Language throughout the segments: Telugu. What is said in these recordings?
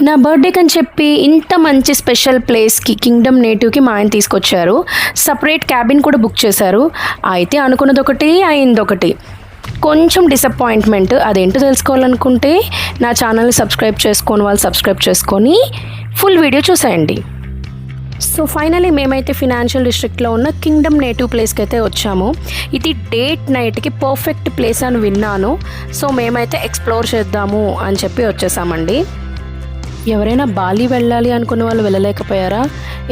నా బర్త్డేకి అని చెప్పి ఇంత మంచి స్పెషల్ ప్లేస్కి కింగ్డమ్ నేటివ్కి మా ఆయన తీసుకొచ్చారు. సపరేట్ క్యాబిన్ కూడా బుక్ చేశారు. అయితే అనుకున్నది ఒకటి అయిందొకటి. కొంచెం డిసప్పాయింట్మెంట్. అదేంటో తెలుసుకోవాలనుకుంటే నా ఛానల్ని సబ్స్క్రైబ్ చేసుకొని వాళ్ళు సబ్స్క్రైబ్ చేసుకొని ఫుల్ వీడియో చూసేయండి. సో ఫైనలీ మేమైతే ఫినాన్షియల్ డిస్ట్రిక్ట్లో ఉన్న కింగ్డమ్ నేటివ్ ప్లేస్కి అయితే వచ్చాము. ఇది డేట్ నైట్కి పర్ఫెక్ట్ ప్లేస్ అని విన్నాను. సో మేమైతే ఎక్స్ప్లోర్ చేద్దాము అని చెప్పి వచ్చేసామండి. ఎవరైనా బాలి వెళ్ళాలి అనుకున్న వాళ్ళు వెళ్ళలేకపోయారా?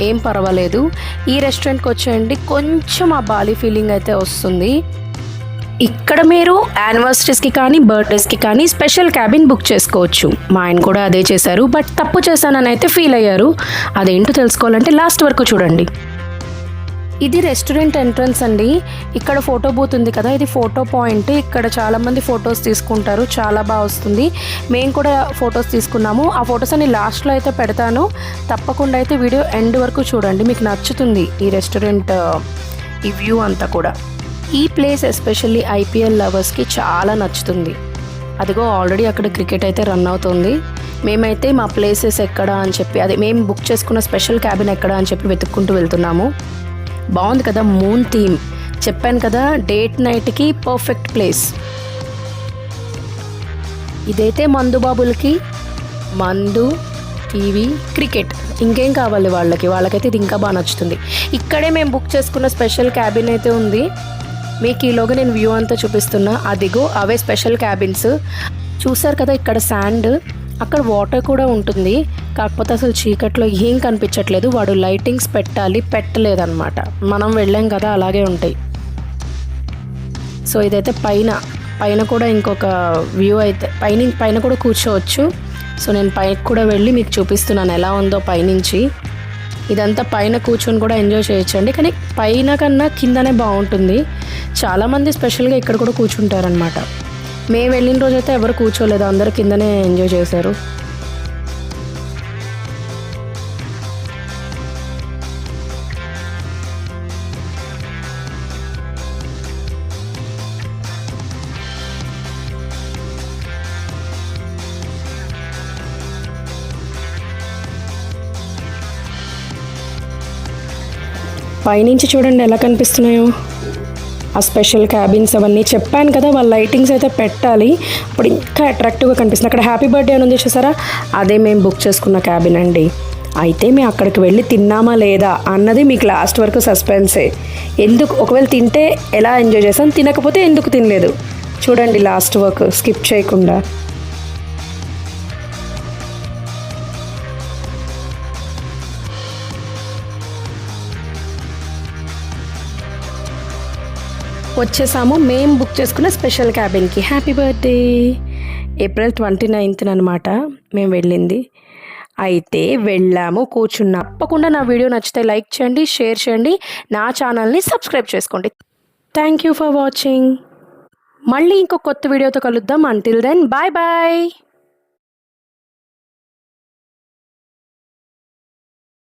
ఏం పర్వాలేదు, ఈ రెస్టారెంట్కి వచ్చేయండి, కొంచెం ఆ బాలి ఫీలింగ్ అయితే వస్తుంది. ఇక్కడ మీరు యానివర్సరీస్కి కానీ బర్త్డేస్కి కానీ స్పెషల్ క్యాబిన్ బుక్ చేసుకోవచ్చు. మా ఆయన కూడా అదే చేశారు, బట్ తప్పు చేశానని అయితే ఫీల్ అయ్యారు. అదేంటో తెలుసుకోవాలంటే లాస్ట్ వరకు చూడండి. ఇది రెస్టారెంట్ ఎంట్రన్స్ అండి. ఇక్కడ ఫోటో బూత్ ఉంది కదా, ఇది ఫోటో పాయింట్. ఇక్కడ చాలామంది ఫొటోస్ తీసుకుంటారు, చాలా బాగా వస్తుంది. మేము కూడా ఫొటోస్ తీసుకున్నాము. ఆ ఫొటోస్ అన్ని లాస్ట్లో అయితే పెడతాను, తప్పకుండా అయితే వీడియో ఎండ్ వరకు చూడండి, మీకు నచ్చుతుంది ఈ రెస్టారెంట్ ఈ వ్యూ అంతా కూడా. ఈ ప్లేస్ ఎస్పెషల్లీ ఐపీఎల్ లవర్స్కి చాలా నచ్చుతుంది. అదిగో ఆల్రెడీ అక్కడ క్రికెట్ అయితే రన్ అవుతుంది. మేమైతే మా ప్లేసెస్ ఎక్కడ అని చెప్పి, అదే మేము బుక్ చేసుకున్న స్పెషల్ క్యాబిన్ ఎక్కడ అని చెప్పి వెతుక్కుంటూ వెళ్తున్నాము. బాగుంది కదా, మూన్ థీమ్. చెప్పాను కదా, డేట్ నైట్కి పర్ఫెక్ట్ ప్లేస్. ఇదైతే మందు బాబులకి మందు, టీవీ, క్రికెట్, ఇంకేం కావాలి వాళ్ళకైతే ఇది ఇంకా బాగా నచ్చుతుంది. ఇక్కడే మేము బుక్ చేసుకున్న స్పెషల్ క్యాబిన్ అయితే ఉంది. మీకు ఈలోగా నేను వ్యూ అంతా చూపిస్తున్నా. అదిగో అవే స్పెషల్ క్యాబిన్స్. చూసారు కదా, ఇక్కడ శాండ్, అక్కడ వాటర్ కూడా ఉంటుంది. కాకపోతే అసలు చీకట్లో ఏం కనిపించట్లేదు. వాడు లైటింగ్స్ పెట్టలేదన్నమాట. మనం వెళ్ళాం కదా, అలాగే ఉంటాయి. సో ఇదైతే పైన కూడా ఇంకొక వ్యూ అయితే పైన కూడా కూర్చోవచ్చు. సో నేను పైకి కూడా వెళ్ళి మీకు చూపిస్తున్నాను ఎలా ఉందో పైనుంచి. ఇదంతా పైన కూర్చొని కూడా ఎంజాయ్ చేయొచ్చండి, కానీ పైన కన్నా కిందనే బాగుంటుంది. చాలామంది స్పెషల్గా ఇక్కడ కూడా కూర్చుంటారనమాట. మేము వెళ్ళిన రోజైతే ఎవరు కూర్చోలేదు, అందరూ కిందనే ఎంజాయ్ చేశారు. పైనుంచి చూడండి ఎలా కనిపిస్తున్నాయో ఆ స్పెషల్ క్యాబిన్స్ అవన్నీ. చెప్పాను కదా, వాళ్ళ లైటింగ్స్ అయితే పెట్టాలి, అప్పుడు ఇంకా అట్రాక్టివ్గా కనిపిస్తుంది. అక్కడ హ్యాపీ బర్త్డే అని ఉంది చూసారా, అదే మేము బుక్ చేసుకున్న క్యాబిన్ అండి. అయితే మేము అక్కడికి వెళ్ళి తిన్నామా లేదా అన్నది మీకు లాస్ట్ వరకు సస్పెన్సే. ఒకవేళ తింటే ఎలా ఎంజాయ్ చేసాం, తినకపోతే ఎందుకు తినలేదు చూడండి లాస్ట్ వరకు స్కిప్ చేయకుండా. వచ్చేసాము మేము బుక్ చేసుకున్న స్పెషల్ క్యాబిన్కి. Happy birthday. ఏప్రిల్ 29th అనమాట మేము వెళ్ళింది. అయితే వెళ్ళాము, కూర్చున్నా. తప్పకుండా నా వీడియో నచ్చితే లైక్ చేయండి, షేర్ చేయండి, నా ఛానల్ని సబ్స్క్రైబ్ చేసుకోండి. Thank you for watching. మళ్ళీ ఇంకో కొత్త వీడియోతో కలుద్దాం. Until then bye bye.